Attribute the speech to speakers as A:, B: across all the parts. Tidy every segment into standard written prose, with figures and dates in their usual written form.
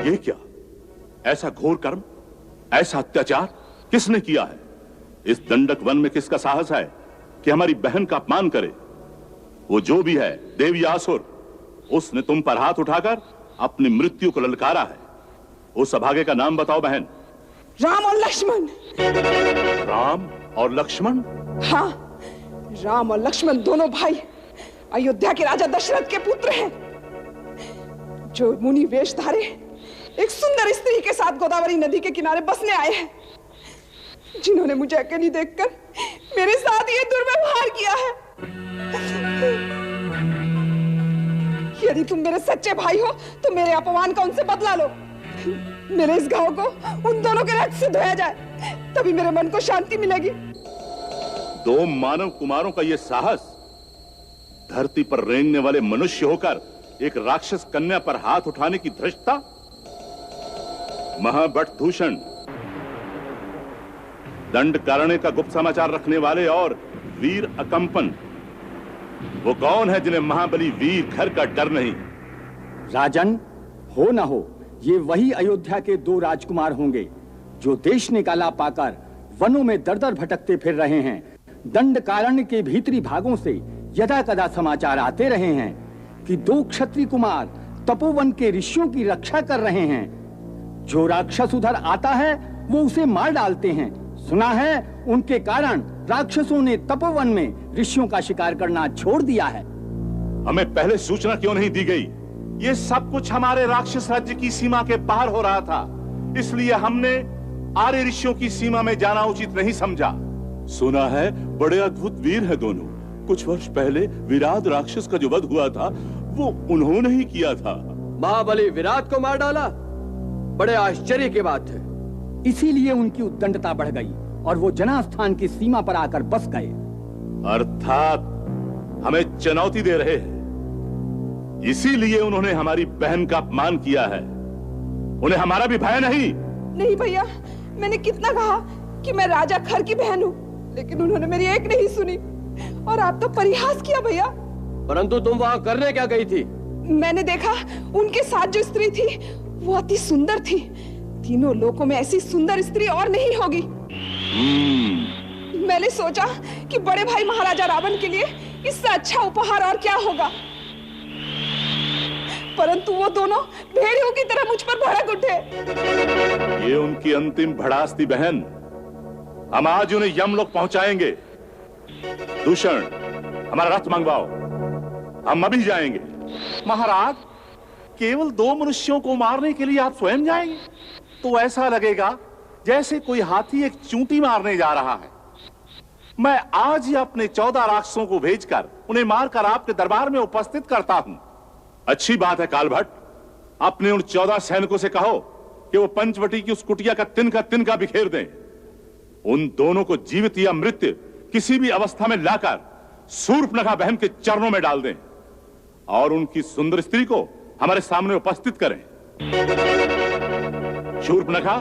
A: ये क्या? ऐसा घोर कर्म, ऐसा अत्याचार किसने किया है? इस दंडक वन में किसका साहस है कि हमारी बहन का अपमान करे? वो जो भी है, देव या असुर, उसने तुम पर हाथ उठाकर अपनी मृत्यु को ललकारा है। उस अभागे का नाम बताओ बहन।
B: राम और लक्ष्मण।
A: राम और लक्ष्मण?
B: हाँ, राम और लक्ष्मण दोनों भाई अयोध्या के राजा दशरथ के पुत्र हैं, जो मुनि वेशधारे एक सुंदर स्त्री के साथ गोदावरी नदी के किनारे बसने आए हैं, जिन्होंने मुझे अकेली देखकर मेरे साथ ये दुर्व्यवहार किया है। यदि तुम मेरे सच्चे भाई हो तो मेरे अपमान का उनसे बदला लो। मेरे इस घाव को उन दोनों के रक्त से धोया जाए, तभी मेरे मन को शांति मिलेगी।
A: दो मानव कुमारों का यह साहस, धरती पर रेंगने वाले मनुष्य होकर एक राक्षस कन्या पर हाथ उठाने की धृष्टता। महाबट दूषण, दंडकारण्य का गुप्त समाचार रखने वाले और वीर अकंपन, वो कौन है जिन्हें महाबली वीर घर का डर नहीं?
C: राजन, हो न हो ये वही अयोध्या के दो राजकुमार होंगे जो देश निकाला पाकर वनों में दर दर भटकते फिर रहे हैं। दंडकारण्य के भीतरी भागों से यदा कदा समाचार आते रहे हैं कि दो क्षत्रिय कुमार तपोवन के ऋषियों की रक्षा कर रहे हैं। जो राक्षस उधर आता है वो उसे मार डालते हैं। सुना है उनके कारण राक्षसों ने तपोवन में ऋषियों का शिकार करना छोड़ दिया है।
A: हमें पहले सूचना क्यों नहीं दी गई? ये सब कुछ हमारे राक्षस राज्य की सीमा के बाहर हो रहा था, इसलिए हमने आर्य ऋषियों की सीमा में जाना उचित नहीं समझा। सुना है बड़े अद्भुत वीर है दोनों। कुछ वर्ष पहले विराट राक्षस का जो वध हुआ था वो उन्होंने ही किया था।
D: महाबली विराट को मार डाला? बड़े आश्चर्य की बात है।
C: इसीलिए उनकी उद्दंडता बढ़ गई और वो जनास्थान की सीमा पर आकर बस गए।
A: अर्थात हमें चुनौती दे रहे हैं, इसीलिए उन्होंने हमारी बहन का अपमान किया है। उन्हें हमारा भी भय नहीं?
B: नहीं भैया, मैंने कितना कहा कि मैं राजा खर की बहन हूँ, लेकिन उन्होंने मेरी एक नहीं सुनी और आप तो परिहास किया भैया।
D: परंतु तुम वहां करने क्या गई थी?
B: मैंने देखा उनके साथ जो स्त्री थी वो अति सुंदर थी। तीनों लोकों में ऐसी सुंदर स्त्री और नहीं होगी। मैंने सोचा कि बड़े भाई महाराजा रावण के लिए इससे अच्छा उपहार और क्या होगा, परंतु वो दोनों भेड़ियों की तरह मुझ पर भड़क उठे।
A: ये उनकी अंतिम भड़ास थी बहन। हम आज उन्हें यमलोक पहुंचाएंगे। दूषण, हमारा रथ मंगवाओ, हम अभी जाएंगे।
E: महाराज, केवल दो मनुष्यों को मारने के लिए आप स्वयं जाएंगे? तो ऐसा लगेगा जैसे कोई हाथी एक चूंटी मारने जा रहा है। मैं आज ही अपने 14 राक्षसों को भेजकर उन्हें मारकर आपके दरबार में उपस्थित करता हूं।
A: अच्छी बात है कालभट्ट, अपने उन 14 सैनिकों से कहो कि वो पंचवटी की उस कुटिया का तिनका बिखेर दें। उन दोनों को जीवित या मृत किसी भी अवस्था में लाकर शूर्पणखा बहन के चरणों में डाल दें और उनकी सुंदर स्त्री को हमारे सामने उपस्थित करें। शूर्पणखा,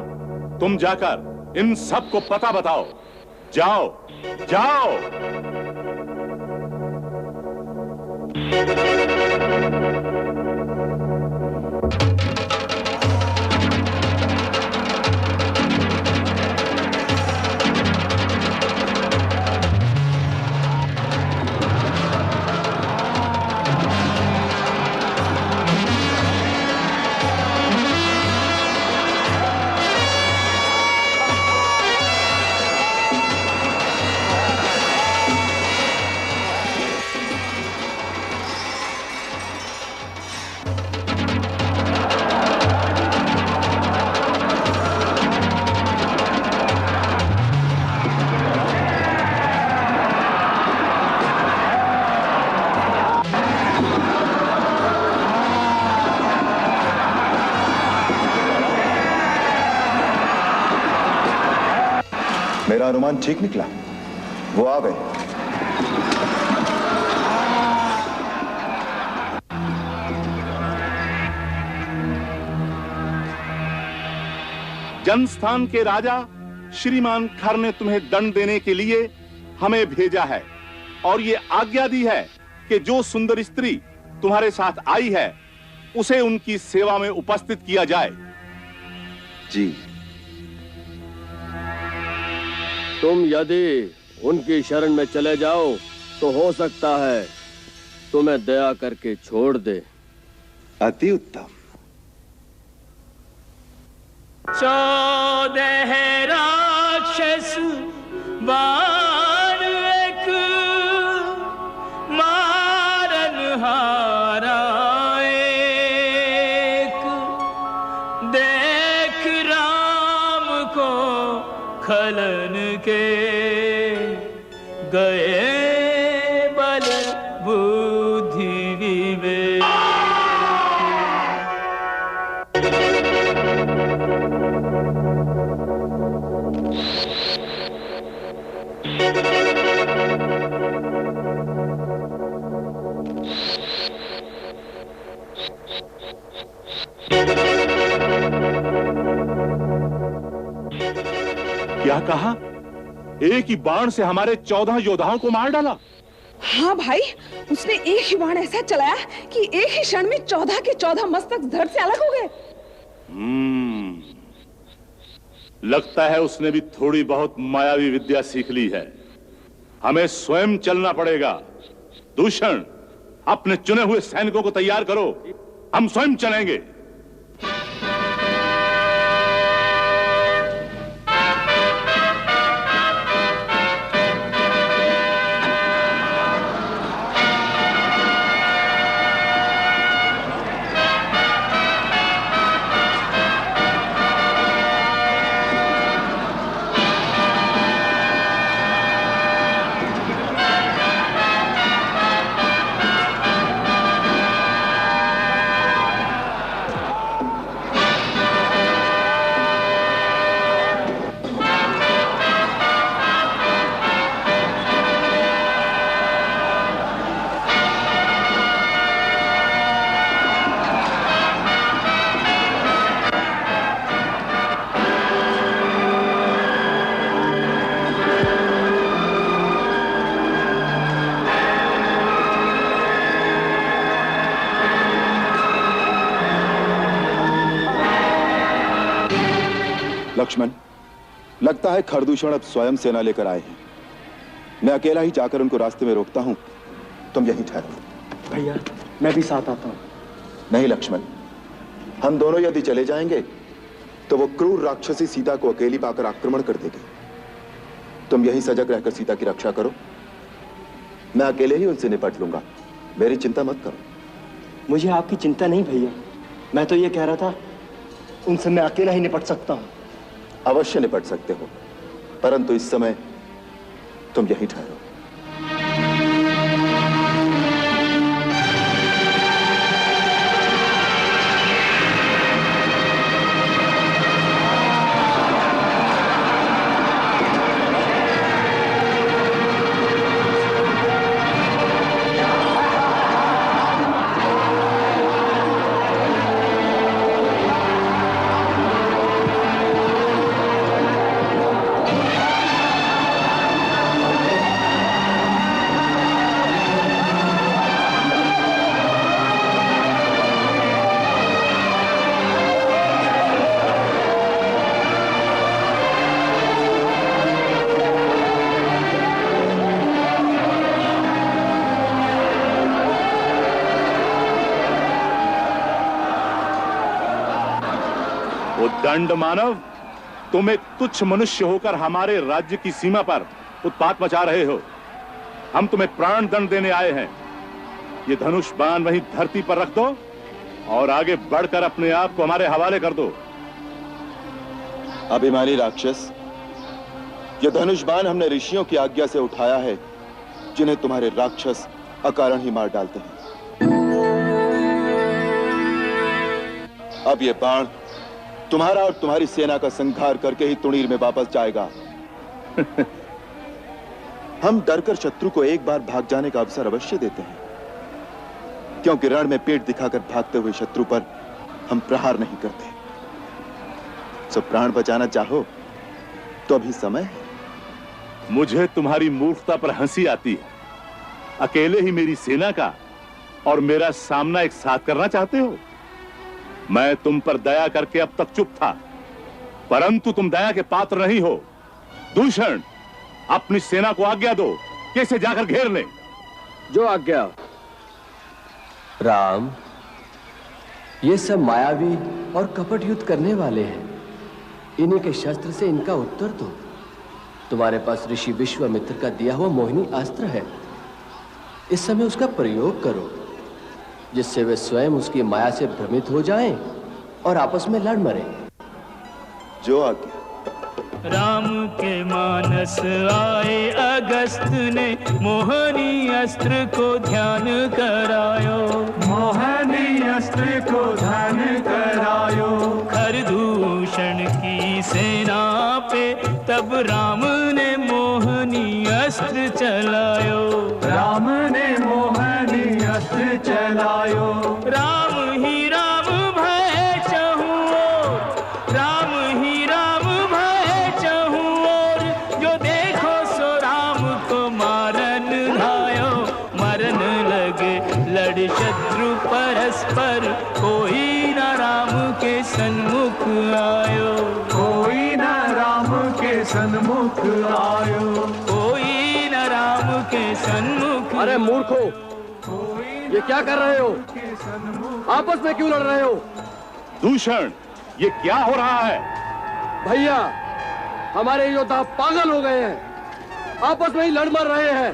A: तुम जाकर इन सब को पता बताओ। जाओ जाओ।
F: मेरा अनुमान ठीक निकला, वो आ गए।
A: जनस्थान के राजा श्रीमान खर ने तुम्हें दंड देने के लिए हमें भेजा है और ये आज्ञा दी है कि जो सुंदर स्त्री तुम्हारे साथ आई है उसे उनकी सेवा में उपस्थित किया जाए।
F: जी।
D: तुम यदि उनकी शरण में चले जाओ तो हो सकता है तुम्हें दया करके छोड़ दे।
F: अति उत्तम।
G: 14 राक्षस बाण एक मारन हारा एक, देख राम को खलन के गए बल बुद्धि विवेक।
A: क्या कहा? एक ही बाण से हमारे 14 योद्धाओं को मार डाला?
B: हाँ भाई, उसने एक ही बाण ऐसा चलाया कि एक ही क्षण में 14 के 14 मस्तक धड़ से अलग हो गए।
A: लगता है उसने भी थोड़ी बहुत मायावी विद्या सीख ली है। हमें स्वयं चलना पड़ेगा। दूषण, अपने चुने हुए सैनिकों को तैयार करो, हम स्वयं चलेंगे।
F: लक्ष्मण, लगता है खरदूषण अब स्वयं सेना लेकर आए हैं। मैं अकेला ही जाकर उनको रास्ते में रोकता हूं, तुम यहीं ठहरो।
C: भैया, मैं भी साथ आता हूं।
F: नहीं लक्ष्मण, हम दोनों यदि चले जाएंगे तो वो क्रूर राक्षसी सीता को अकेली पाकर आक्रमण कर देगी। तुम यहीं सजग रहकर सीता की रक्षा करो, मैं अकेले ही उनसे निपट लूंगा, मेरी चिंता मत करो।
C: मुझे आपकी चिंता नहीं भैया, मैं तो ये कह रहा था उनसे मैं अकेला ही निपट सकता हूं।
F: अवश्य निपट सकते हो, परंतु इस समय तुम यहीं ठहरो।
A: दंड मानव, तुम एक तुच्छ मनुष्य होकर हमारे राज्य की सीमा पर उत्पात मचा रहे हो। हम तुम्हें प्राण दंड देने आए हैं। ये धनुष बाण वहीं धरती पर रख दो और आगे बढ़कर अपने आप को हमारे हवाले कर दो।
F: अभिमानी राक्षस, ये धनुष बाण हमने ऋषियों की आज्ञा से उठाया है, जिन्हें तुम्हारे राक्षस अकारण ही मार डालते हैं। अब ये बाण तुम्हारा और तुम्हारी सेना का संहार करके ही तुणीर में वापस जाएगा। हम डरकर शत्रु को एक बार भाग जाने का अवसर अवश्य देते हैं, क्योंकि रण में पेट दिखाकर भागते हुए शत्रु पर हम प्रहार नहीं करते। सो प्राण बचाना चाहो तो अभी समय है।
A: मुझे तुम्हारी मूर्खता पर हंसी आती है। अकेले ही मेरी सेना का और मेरा सामना एक साथ करना चाहते हो? मैं तुम पर दया करके अब तक चुप था, परंतु तुम दया के पात्र नहीं हो। दूषण, अपनी सेना को आज्ञा दो कि इसे जाकर घेर लें।
D: जो आज्ञा।
H: राम, ये सब मायावी और कपट युद्ध करने वाले हैं। इन्हीं के शस्त्र से इनका उत्तर दो। तुम्हारे पास ऋषि विश्वामित्र का दिया हुआ मोहिनी अस्त्र है। इस समय उसका प्रयोग करो, जिससे वे स्वयं उसकी माया से भ्रमित हो जाएं और आपस में लड़ मरें।
F: जो आज्ञा।
G: राम के मानस आए अगस्त ने मोहनी अस्त्र को ध्यान करायो।
I: मोहनी अस्त्र को ध्यान करायो।
G: खरदूषण की सेना पे तब राम ने मोहनी अस्त्र चलायो।
I: राम ने मोहनी अस्त्र चलायो।
G: राम ही राम भय चहुँ ओर, राम ही राम भय चहुँ ओर, जो देखो सो राम को मारन धायो। मरन लगे लड़ शत्रु परस्पर, कोई न राम के सन्मुख आयो।
I: कोई न राम के सन्मुख आयो।
G: कोई न राम के सन्मुख।
D: अरे मूर्खो, ये क्या कर रहे हो? आपस में क्यों लड़ रहे हो?
A: दूषण, ये क्या हो रहा है?
D: भैया, हमारे योद्धा पागल हो गए हैं, आपस में ही लड़ मर रहे हैं।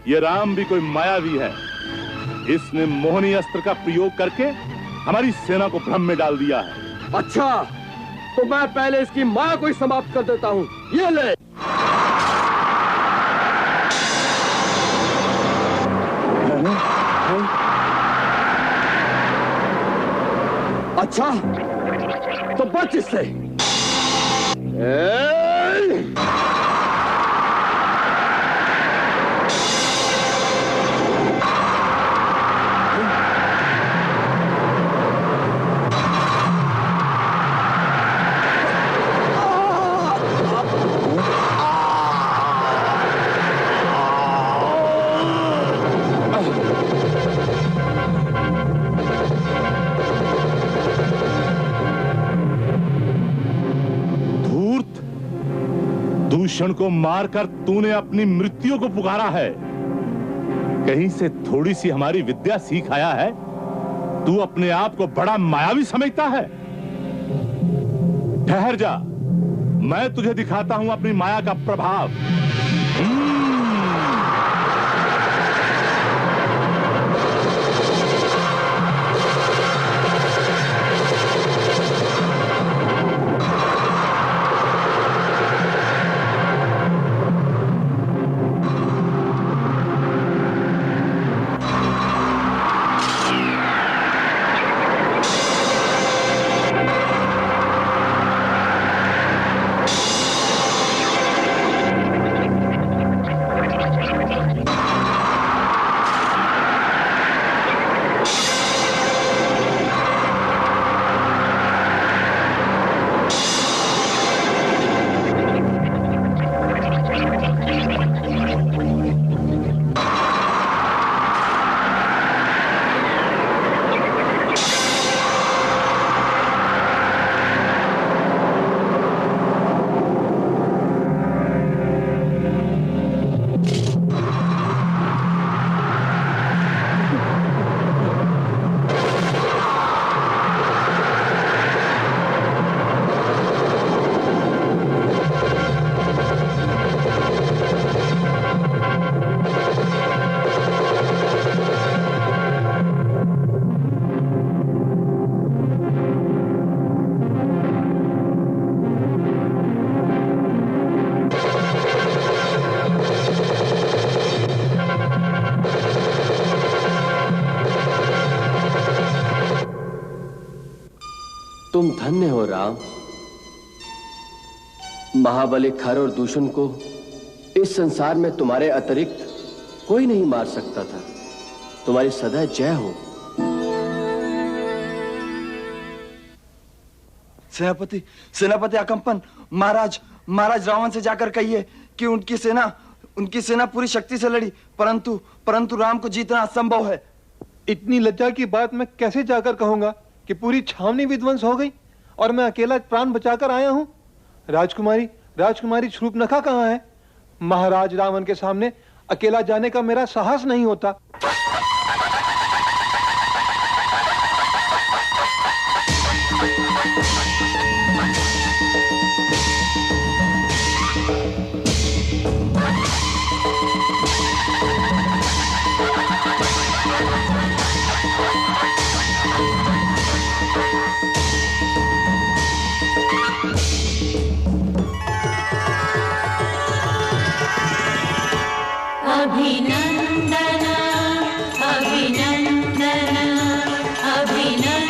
A: ये राम भी कोई मायावी है। इसने मोहनी अस्त्र का प्रयोग करके हमारी सेना को भ्रम में डाल दिया है।
D: अच्छा, तो मैं पहले इसकी माया को ही समाप्त कर देता हूँ। ये ले। अच्छा, तो बच इससे।
A: दूषण को मारकर तूने अपनी मृत्यु को पुकारा है। कहीं से थोड़ी सी हमारी विद्या सीख आया है? तू अपने आप को बड़ा मायावी समझता है। ठहर जा, मैं तुझे दिखाता हूं अपनी माया का प्रभाव।
H: तुम धन्य हो राम। महाबली खर और दूषण को इस संसार में तुम्हारे अतिरिक्त कोई नहीं मार सकता था। तुम्हारी सदा जय हो।
J: सेनापति सेनापति अकंपन, महाराज रावण से जाकर कहिए कि उनकी सेना पूरी शक्ति से लड़ी, परंतु राम को जीतना असंभव है।
K: इतनी लज्जा की बात मैं कैसे जाकर कहूंगा कि पूरी छावनी विध्वंस हो गई और मैं अकेला प्राण बचाकर आया हूं। राजकुमारी शूर्पणखा कहां है? महाराज रावण के सामने अकेला जाने का मेरा साहस नहीं होता।
L: अभिनंदन अभिनंदन अभिनंदन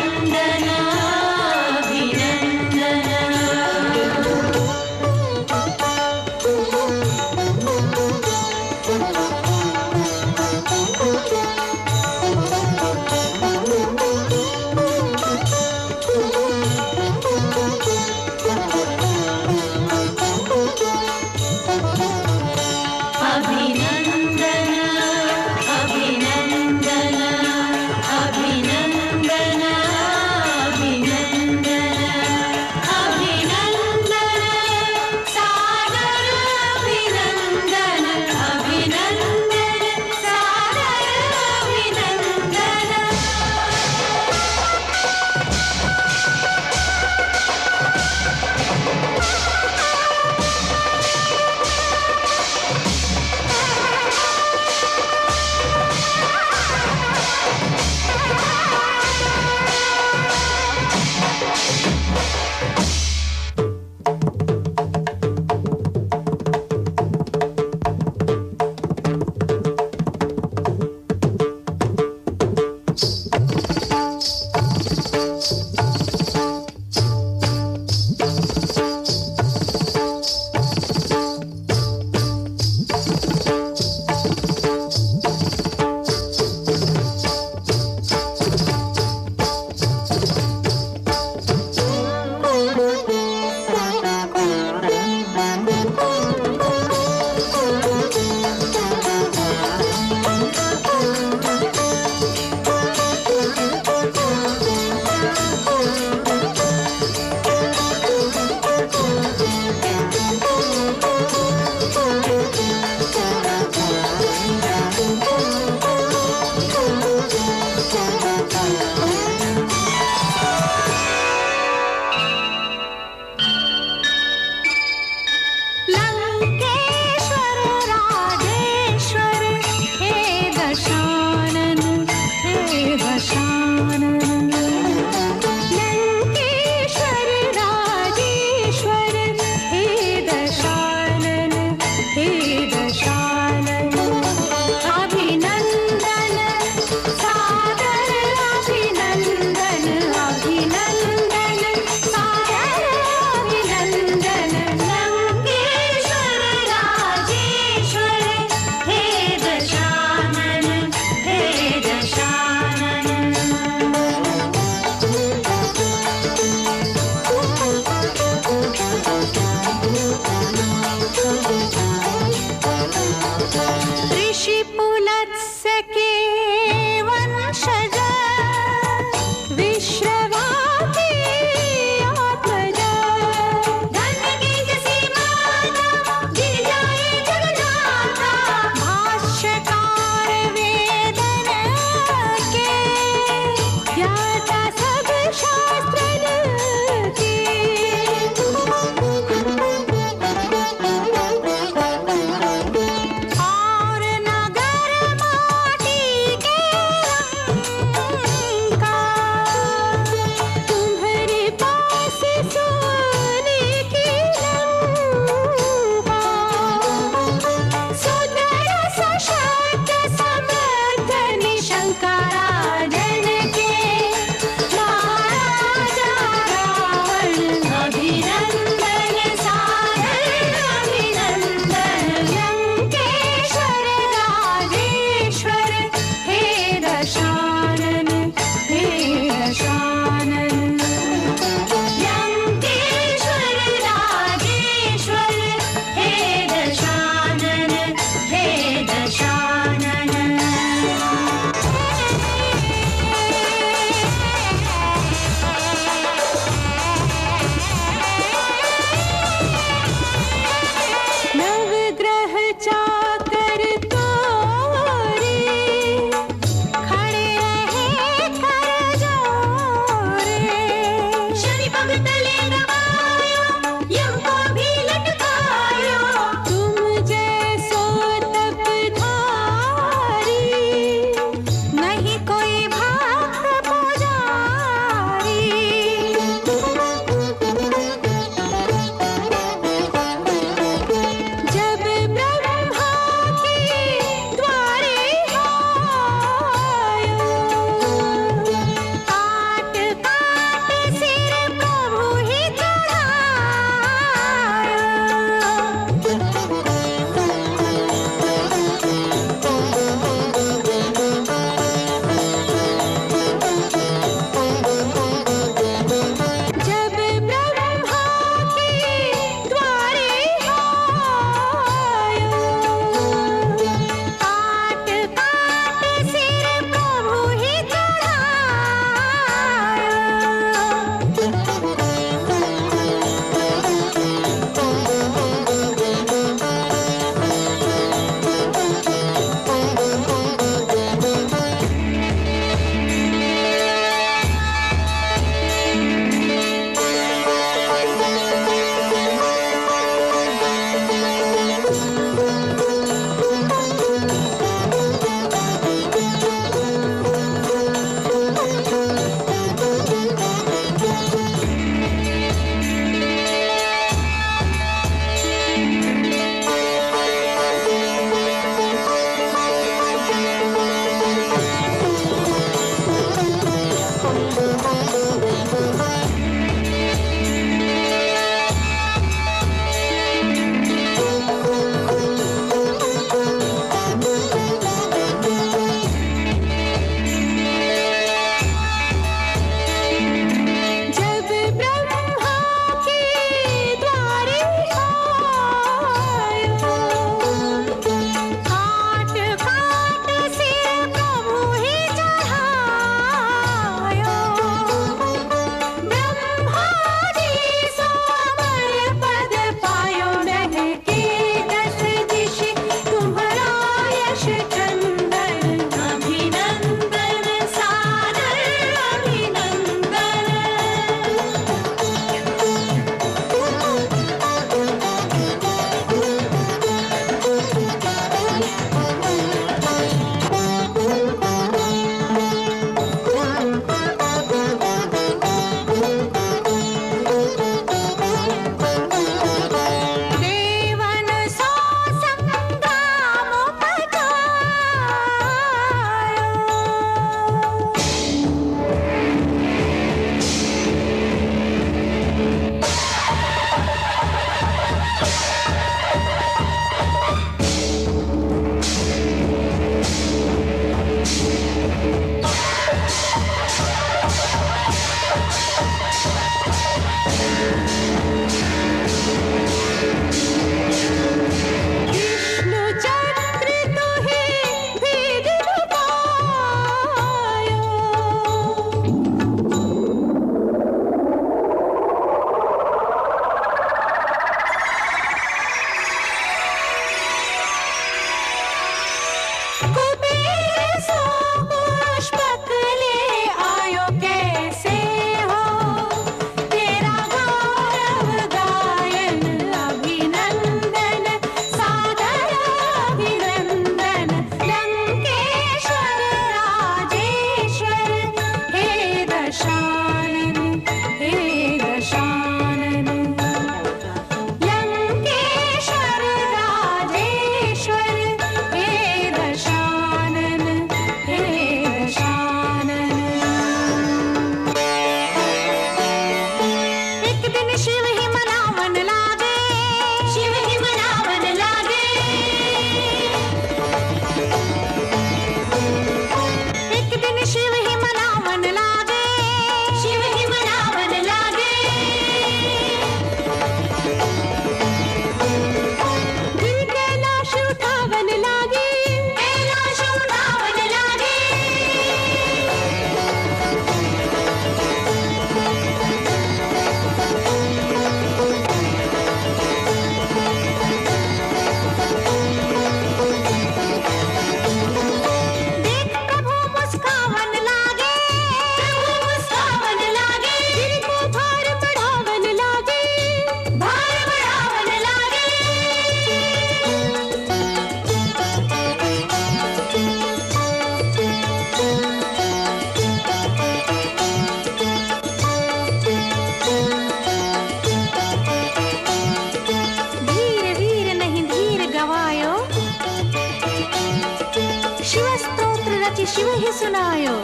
L: शिव ही सुनायो।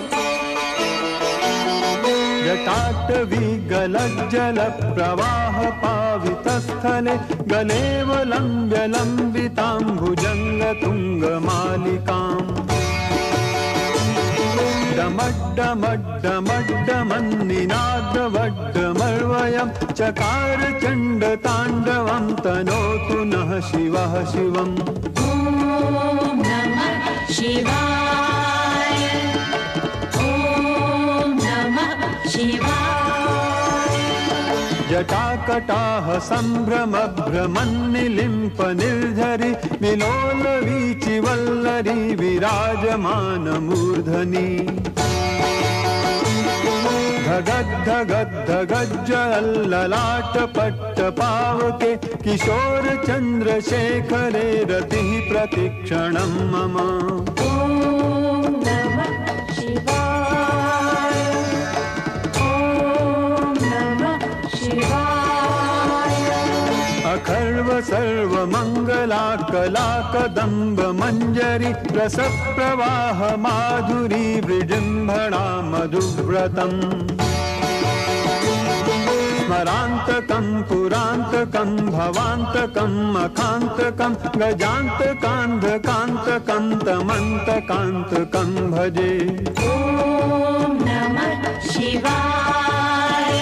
I: जटाटवी गलज्जल प्रवाह पावितस्थले गलेव लम्ब्य लम्बिताम्बुजङ्ग तुङ्गमालिकाम् डमड्डमड्डमड्डमन्निनादवड्डमर्वयं चकार चण्डताण्डवं तनोतु नः शिवः शिवम्।
L: ॐ नमः शिवाय, ॐ नमः शिवाय।
I: जटाकटाह सम्भ्रमभ्रमन्निलिम्प निर्झरि विलोलवीचि वल्लरी विराजमानमूर्धनि धगद्धगद्धगज्जललाटपट्टपावके किशोर चन्द्रशेखरे रतिः प्रतिक्षणं मम।
L: ॐ नमः शिवाय, ॐ नमः शिवाय।
I: खर्व सर्व मंगला कला कदम्ब मंजरी रस प्रवाह माधुरी विजृंभणा मधुव्रतम् स्मरान्तकं पुरान्तकं भवान्तकं मखान्तकं गजान्तकान्धकान्तकं तमन्तकान्तकं भजे।
L: ॐ नमः शिवाय।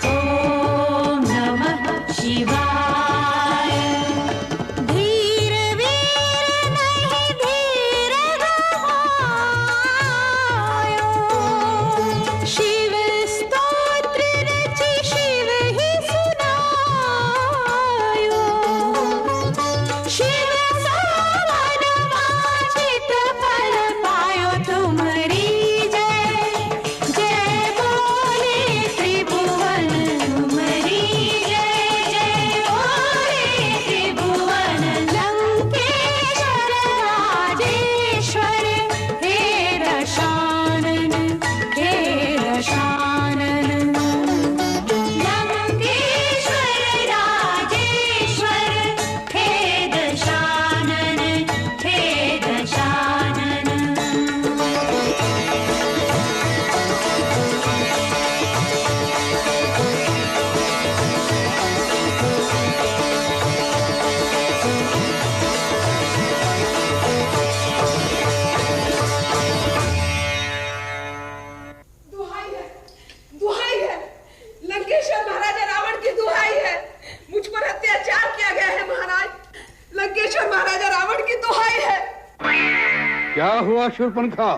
L: ॐ नमः शिवाय। धीर वीर नहीं धीर गवायो, शिव स्तोत्र रचि शिव ही सुनायो। शिव सोवन वांछित फल पायो तुम्हारी जय। जय बोले त्रिभुवन तुम्हारी जय। जय बोले त्रिभुवन लंकेश्वर राजेश्वर हे दशानन हे दशानन। लंकेश्वर राजेश्वर हे दशानन हे दशानन।
B: दुहाई है लंकेश्वर महाराजा रावण की दुहाई है। मुझ पर अत्याचार किया गया है महाराज। लंकेश्वर महाराजा रावण की दुहाई है।
M: क्या हुआ शूर्पणखा?